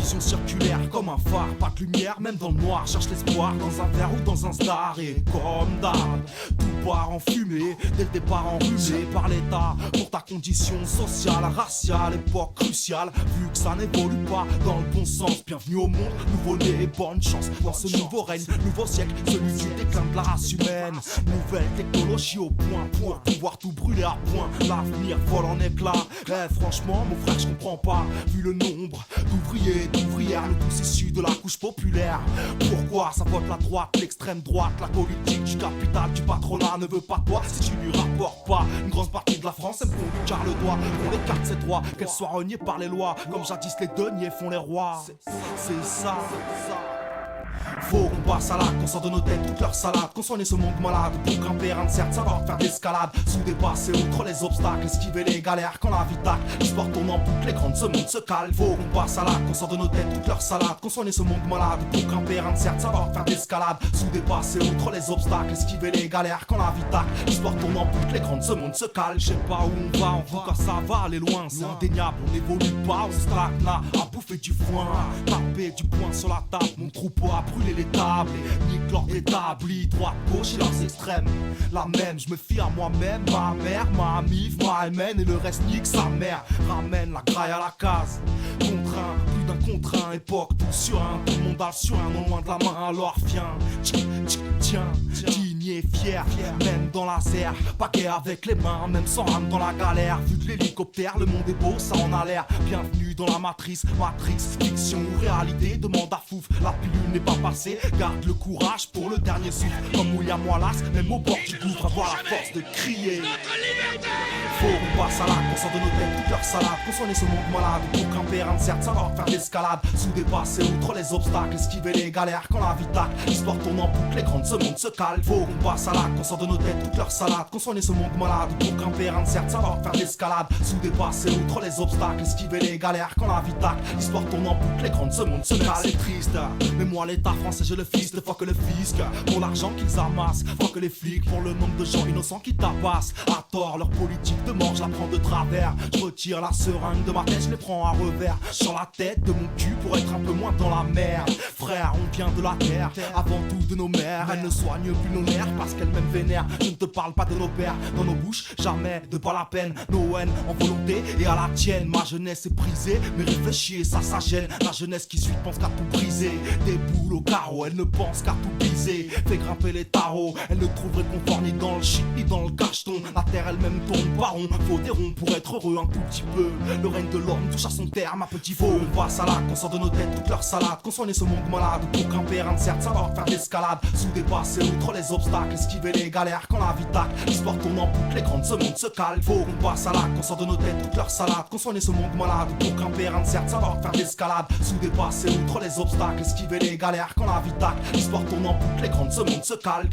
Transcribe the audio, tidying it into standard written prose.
vision circulaire comme un phare, pas de lumière, même dans le noir. Cherche l'espoir dans un verre ou dans un star. Et comme d'hab, tout part en fumée, dès le départ enrhumé par l'état. Pour ta condition sociale, raciale, époque cruciale. Vu que ça n'évolue pas dans le bon sens. Bienvenue au monde, nouveau-né et bonne chance. Dans ce nouveau règne, nouveau siècle, celui du déclin de la race humaine. Nouvelle technologie au point pour pouvoir tout brûler à point. L'avenir vole en éclats. Franchement, mon frère, je comprends pas. Vu le nombre d'ouvriers et d'ouvrières, nous tous issus de la couche populaire. Pourquoi ça vote la droite, l'extrême droite, la politique du capital, du patronat ne veut pas de toi si tu lui rapportes pas. Une grande partie de la France aime qu'on lui carre le doigt, qu'on écarte ses droits, qu'elle soit reniée par les lois. Comme jadis les deniers font les rois. C'est ça. Faut qu'on passe à l'acte, qu'on sort de nos têtes toute leur salade, qu'on soigne ce monde malade, pour grimper un certes savoir faire d'escalade, sous dépasser outre les obstacles, esquiver les galères quand la vie tacle, l'histoire tourne en boucle, les grandes ce monde se calme. Faut qu'on passe à l'acte, qu'on sort de nos têtes toute leur salade, qu'on soigne ce monde malade, pour grimper un certes savoir faire d'escalade, sous dépasser outre les obstacles, esquiver les galères quand la vie tacle, l'histoire tourne en boucle, les grandes ce monde se calme. Je sais pas où on va, en tout cas ça va aller loin, c'est indéniable, on n'évolue pas, on stagne là, à bouffer du foin, taper du poing sur la table, mon troupeau a brûlé les tables, nique l'ordre établi, droite, gauche et leurs extrêmes. La même, je me fie à moi-même, ma mère, ma amie, ma MN et le reste nique sa mère. Ramène la graille à la case, contraint, plus d'un contraint, époque, tout sur un, tout le monde a le sur un, non loin de la main, alors viens, tiens, digne et fier, même dans la serre, paquet avec les mains, même sans rame dans la galère. Vu de l'hélicoptère, le monde est beau, ça en a l'air. Bienvenue dans la matrice, Matrix, fiction ou réalité, demande à fouf, la pilule n'est pas passée. Garde le courage pour le dernier souffle. Comme William Wallace, même au bord du gouffre, avoir la force de crier. Faut qu'on passe à l'acte, qu'on sort de nos têtes toute leur salade, qu'on soigne ce monde malade, pour grimper un certes savoir faire d'escalade, sous dépasser outre les obstacles, esquiver les galères quand la vie tacle, l'histoire tourne en boucle, les grandes ce monde se calme. Faut qu'on passe à l'acte, qu'on sort de nos têtes toute leur salade, qu'on soigne ce monde malade, pour grimper un certes savoir faire d'escalade, sous dépasser outre les obstacles, esquiver les galères quand la vie tacle, l'histoire tourne en boucle, les grandes ce monde se calme. C'est triste, mais moi l'état français je le fils, fois que le fisc, pour l'argent qu'ils amassent, fois que les flics, pour le nombre de gens innocents qui tabassent, à tort leur politique de mort, je la prends de travers, je retire la seringue de ma tête, je les prends à revers, sur la tête de mon cul pour être un peu moins dans la merde. Frère, on vient de la terre, avant tout de nos mères, elles ne soignent plus nos nerfs parce qu'elles m'aiment vénèrent. Je ne te parle pas de nos pères, dans nos bouches, jamais de pas la peine, nos haines en volonté et à la tienne. Ma jeunesse est brisée, mais réfléchis, ça gêne. La jeunesse qui suit pense qu'à tout briser, des boules au carreau, elle ne pense qu'à tout briser, fait grimper les tarots, elle ne trouve réconfort ni dans le shit ni dans le cacheton. La terre elle-même tourne pas rond, faut des ronds pour être heureux un tout petit peu. Le règne de l'homme touche à son terme, à petit feu. On passe à l'acte, qu'on sort de nos têtes toute leur salade, qu'on soigne ce monde malade, pour grimper un certes savoir faire d'escalade, sous dépasser outre les obstacles, esquiver les galères quand la vie tacle, l'histoire tourne en boucle, les grandes ce monde se calme. Faut qu'on passe à l'acte, qu'on sort de nos têtes toute leur salade, qu'on soigne ce monde malade, pour grimper un certes savoir faire d'escalade, sous dépasser outre les obstacles, esquiver les galères quand la vie tacle, l'histoire tourne en boucle, les grandes ce monde se calque.